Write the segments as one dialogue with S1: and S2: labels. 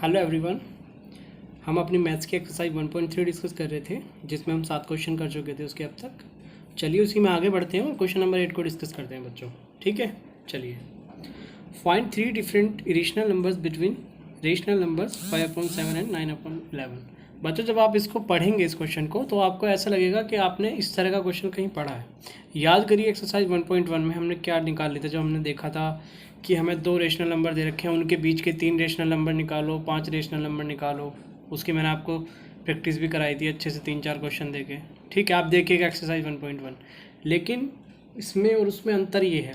S1: Hello everyone. हम अपनी maths की एक्सरसाइज 1.3 डिस्कस कर रहे थे, जिसमें हम 7 क्वेश्चन कर चुके थे उसके अब तक। चलिए उसी में आगे बढ़ते हैं और क्वेश्चन नंबर 8 को डिस्कस करते हैं बच्चों। ठीक है, चलिए। Find 3 different irrational numbers between rational numbers 5/7 and 9/11। बच्चों जब आप इसको पढ़ेंगे इस क्वेश्चन को, तो आपको ऐसा लगेगा कि आपने इस तरह का क्वेश्चन कहीं पढ़ा है। याद करिए एक्सरसाइज 1.1 में हमने क्या निकाल लिए थे। जब हमने देखा था कि हमें 2 रेशनल नंबर दे रखे हैं, उनके बीच के 3 रेशनल नंबर निकालो, 5 रेशनल नंबर निकालो। उसकी मैंने आपको प्रैक्टिस भी कराई थी अच्छे से 3-4 क्वेश्चन देके। ठीक है, आप देखिएगा एक्सरसाइज 1.1। लेकिन इसमें और उसमें अंतर ये है,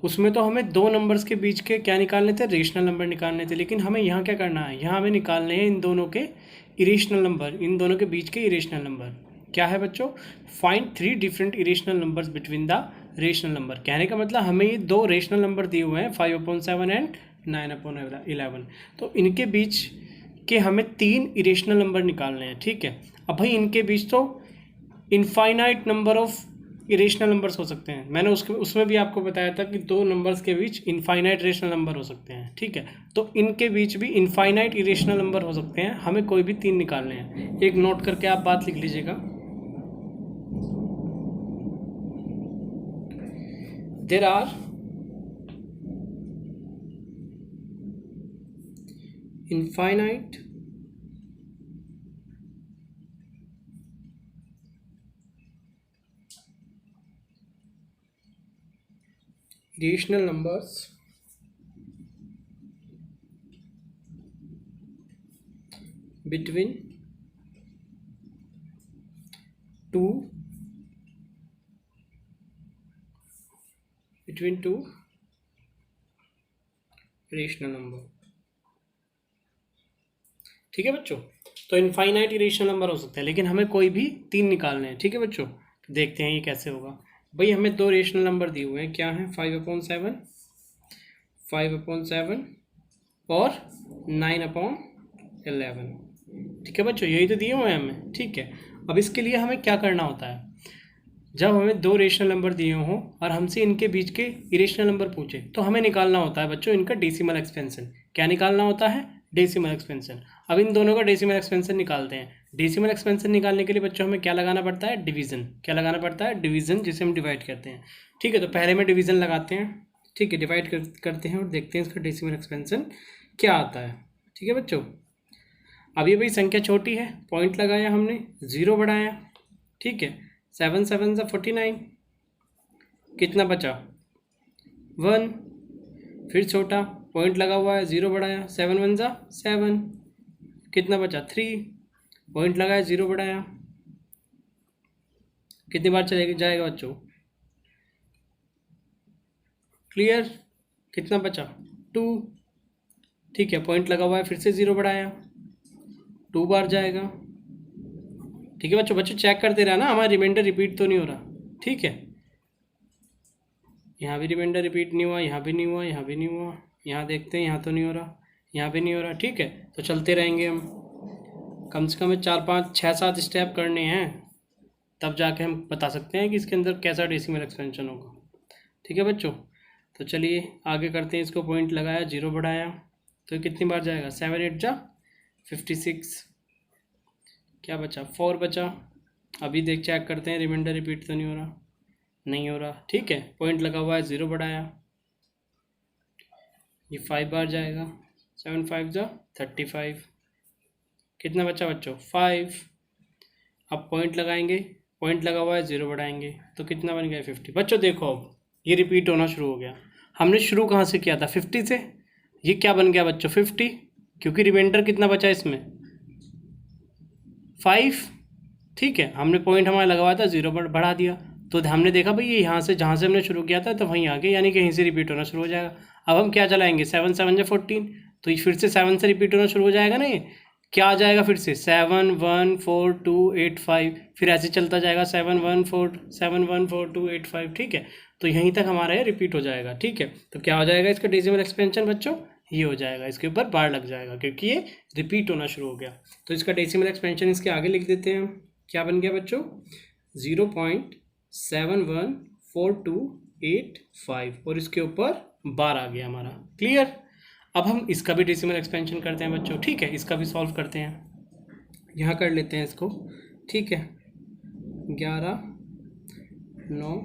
S1: उसमें तो हमें 2 नंबर्स के बीच के क्या निकालने थे, रेशनल नंबर निकालने थे। लेकिन हमें यहाँ क्या करना है, यहाँ हमें निकालने हैं इन दोनों के इरेशनल नंबर, इन दोनों के बीच के इरेशनल नंबर। क्या है बच्चों? Find 3 different irrational numbers between the rational number. कहने का मतलब हमें ये 2 रेशनल नंबर दिए हुए हैं 5/7 एंड 9/11। तो इनके बीच के हमें 3 इरेशनल नंबर निकालने हैं। ठीक है, अब भाई इनके बीच तो infinite number of irrational numbers हो सकते हैं। मैंने उसमें भी आपको बताया था कि 2 नंबर्स के बीच इनफाइनाइट रेशनल नंबर हो सकते हैं। ठीक है, तो इनके बीच भी इनफाइनाइट इरेशनल नंबर हो सकते हैं। हमें कोई भी 3 निकालने हैं। एक नोट करके आप बात लिख लीजिएगा। There are infinite irrational numbers between 2 rational number. ठीक है बच्चों, तो इनफाइनाइट इरेशनल नंबर हो सकता है, लेकिन हमें कोई भी 3 निकालने हैं। ठीक है बच्चों, देखते हैं ये कैसे होगा। भाई हमें 2 रेशनल नंबर दिए हुए हैं, क्या है 5/7 और 9/11। ठीक है बच्चों, यही तो दिए हुए हैं हमें। ठीक है, अब इसके लिए हमें क्या करना होता है, जब हमें 2 रेशनल नंबर दिए हों और हमसे इनके बीच के इरेशनल नंबर पूछे, तो हमें निकालना होता है बच्चों इनका डेसिमल एक्सपेंशन। क्या निकालना होता है? Decimal expansion. अब इन दोनों का डेसिमल एक्सपेंशन निकालते हैं। डेसिमल एक्सपेंशन निकालने के लिए बच्चों हमें क्या लगाना पड़ता है? डिवीज़न। क्या लगाना पड़ता है? डिवीज़न, जिसे हम डिवाइड करते हैं। ठीक है, तो पहले में डिवीज़न लगाते हैं। ठीक है, डिवाइड करते हैं और देखते हैं इसका डेसिमल एक्सपेंशन क्या आता है। ठीक है बच्चों, अब ये भाई संख्या छोटी है, पॉइंट लगाया हमने, 0 बढ़ाया। ठीक है, 7 7 सा 49, कितना बचा? 1। फिर छोटा, पॉइंट लगा हुआ है, 0 बढ़ाया, 7 1 सा 7, कितना बचा? 3। पॉइंट लगाया, 0 बढ़ाया, कितनी बार जाएगा बच्चों? क्लियर? कितना बचा? 2। ठीक है, पॉइंट लगा हुआ है, फिर से 0 बढ़ाया, 2 बार जाएगा। ठीक है बच्चों चेक करते रहना, हमारा रिमाइंडर रिपीट तो नहीं हो रहा। ठीक है, यहाँ भी रिमाइंडर रिपीट नहीं हुआ, यहाँ भी नहीं हुआ, यहाँ भी नहीं हुआ। यहाँ देखते हैं, यहाँ तो नहीं हो रहा, यहाँ भी नहीं हो रहा। ठीक है, तो चलते रहेंगे हम। कम से कम 4 5 6 7 स्टेप करने हैं, तब जाके हम बता सकते हैं कि इसके अंदर कैसा डेसिमल एक्सपेंशन होगा। ठीक है बच्चों, तो चलिए आगे करते हैं। इसको पॉइंट लगाया, 0 बढ़ाया, तो कितनी बार जाएगा? 7 8 जा 56, क्या बचा? 4 बचा। अभी चेक करते हैं रिमाइंडर रिपीट तो नहीं हो रहा, नहीं हो रहा। ठीक है, पॉइंट लगा हुआ है, 0 बढ़ाया, ये 5 बार जाएगा, 7 5 जा 35, कितना बचा बच्चों? 5। अब पॉइंट लगाएंगे, पॉइंट लगा हुआ है, 0 बढ़ाएंगे, तो कितना बन गया? 50। बच्चों देखो, अब ये रिपीट होना शुरू हो गया। हमने शुरू कहाँ से किया था? 50 से। ये क्या बन गया बच्चों? 50, क्योंकि रिमाइंडर कितना बचा इसमें? 5। ठीक है, हमने पॉइंट हमारा लगवाया था, 0 बढ़ा दिया, तो हमने देखा भाई ये यहाँ से जहाँ से हमने शुरू किया था तो वहीं आगे, यानी कि यहीं से रिपीट होना शुरू हो जाएगा। अब हम क्या चलाएंगे? 7 7 जा 14, तो ये फिर से 7 से रिपीट होना शुरू हो जाएगा ना। ये क्या आ जाएगा फिर से? 7 1 4 2 8 5, फिर ऐसे चलता जाएगा 7 1 4 7 1 4 2 8 5। ठीक है, तो यहीं तक हमारा ये रिपीट हो जाएगा। ठीक है, तो क्या हो जाएगा इसका डेसिमल एक्सपेंशन बच्चों? ये हो जाएगा, इसके ऊपर बार लग जाएगा क्योंकि ये रिपीट होना शुरू हो गया। तो इसका डेसिमल एक्सपेंशन इसके आगे लिख देते हैं। क्या बन गया बच्चों? 0.71428 और इसके ऊपर बार आ गया हमारा। क्लियर? अब हम इसका भी डेसिमल एक्सपेंशन करते हैं बच्चों, ठीक है, इसका भी सॉल्व करते हैं। यहाँ कर लेते हैं इसको, ठीक है, 11 9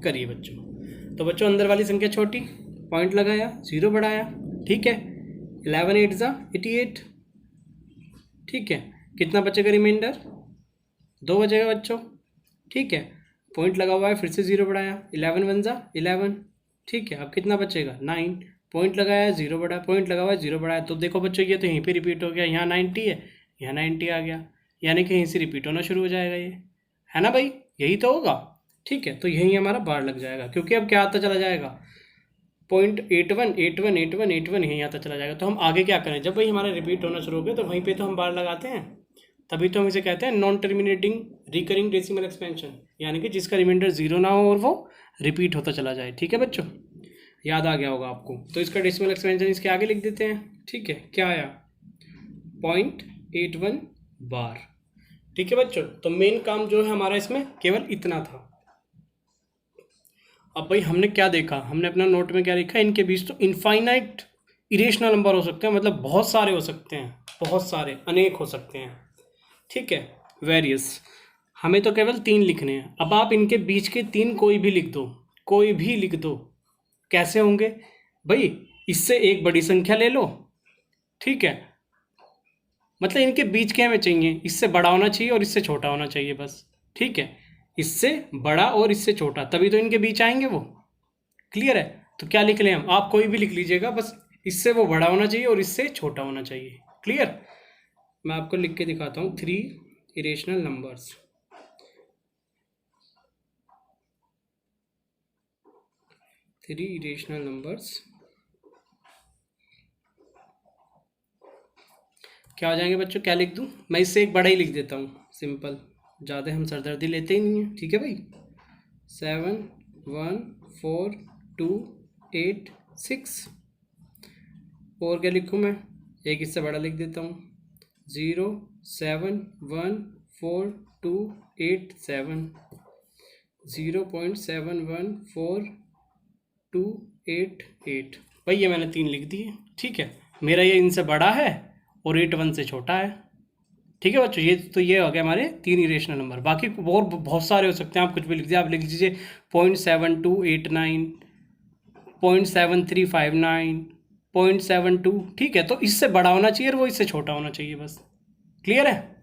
S1: करिए बच्चों। तो बच्चों अंदर वाली संख्या छोटी, पॉइंट लगाया, 0 बढ़ाया, ठीक है, 11 8 ज़ा 88, ठीक है, कितना बचेगा रिमाइंडर, 2 बचेगा बच्चों, ठीक है, पॉइंट लगा हुआ है, फिर से 0 बढ़ाया, 11 1 ज़ा 11, ठीक है, अब कितना बचेगा 9, पॉइंट लगाया, 0 बढ़ाया, पॉइंट लगा हुआ है, 0 बढ़ाया, तो देखो बच्चों ये तो यहीं पे रिपीट हो गया, यहाँ 90 है, यहाँ 90 आ गया, यानी कि यहीं से रिपीट होना शुरू हो जाएगा ये, है ना भाई, यही तो होगा, ठीक है, तो यहीं हमारा बार लग जाएगा, क्योंकि अब क्या आता चला जाएगा, 0.81 81 81 81 यहीं आता चला जाएगा। तो हम आगे क्या करें, जब भाई हमारा रिपीट होना शुरू हो गया तो वहीं पे तो हम बार लगाते हैं, तभी तो हम इसे कहते हैं non terminating recurring decimal expansion, यानी कि जिसका रिमाइंडर 0 ना हो और वो रिपीट होता चला जाए, ठीक है बच्चों, याद आ गया होगा आपको। तो इसका डेसिमल एक्सपेंशन इसके आगे लिख देते हैं, ठीक है, क्या आया 0.81 बार, ठीक है बच्चों। तो मेन काम जो है हमारा इसमें केवल इतना था। अब भाई हमने क्या देखा, हमने अपना नोट में क्या लिखा, इनके बीच तो इनफाइनाइट इरेशनल नंबर हो सकते हैं, मतलब बहुत सारे हो सकते हैं, बहुत सारे, अनेक हो सकते हैं, ठीक है, वेरियस, हमें तो केवल 3 लिखने हैं। अब आप इनके बीच के 3 कोई भी लिख दो, कोई भी लिख दो, कैसे होंगे भाई, इससे एक बड़ी संख्या ले लो, ठीक है, मतलब इनके बीच के हमें चाहिए, इससे बड़ा होना चाहिए और इससे छोटा होना चाहिए बस, ठीक है, इससे बड़ा और इससे छोटा, तभी तो इनके बीच आएंगे वो, क्लियर है। तो क्या लिख लें हम, आप कोई भी लिख लीजिएगा, बस इससे वो बड़ा होना चाहिए और इससे छोटा होना चाहिए, क्लियर। मैं आपको लिख के दिखाता हूँ, 3 इरेशनल नंबर्स, 3 इरेशनल नंबर्स क्या हो जाएंगे बच्चों, क्या लिख दूँ मैं, इससे एक बड़ा ही लिख देता हूँ, सिंपल, ज़्यादा हम सरदर्दी लेते ही नहीं हैं, ठीक है भाई, 7 1 4 2 8 6, और क्या लिखूँ मैं, एक इससे बड़ा लिख देता हूँ, 0 7 1 4 2 8 7, 0.714 2 8 8, भाई ये मैंने 3 लिख दिए, ठीक है, मेरा ये इनसे बड़ा है और 8 1 से छोटा है, ठीक है बच्चों। ये तो ये हो गया हमारे 3 इरेशनल नंबर, बाकी और बहुत सारे हो सकते हैं, आप कुछ भी लिख दीजिए, आप लिख दीजिए 0.7289 0.7359 0.72, ठीक है, तो इससे बड़ा होना चाहिए और वो इससे छोटा होना चाहिए, बस, क्लियर है।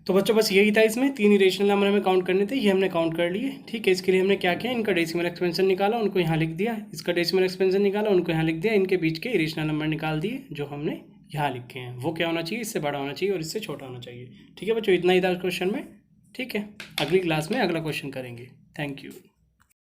S1: तो बच्चों बस यही था, इसमें 3 इरेशनल नंबर हमें काउंट करने थे, ये हमने काउंट कर लिए, ठीक है। इसके लिए हमने क्या किया, इनका डेसिमल एक्सपेंशन निकाला, उनको यहाँ लिख दिया, इसका डेसिमल एक्सपेंशन निकाला, उनको यहाँ लिख दिया, इनके बीच के इरेशनल नंबर निकाल दिए जो हमने यहाँ लिखे हैं, वो क्या होना चाहिए, इससे बड़ा होना चाहिए और इससे छोटा होना चाहिए, ठीक है बच्चों, इतना ही था क्वेश्चन में, ठीक है। अगली क्लास में अगला क्वेश्चन करेंगे, थैंक यू।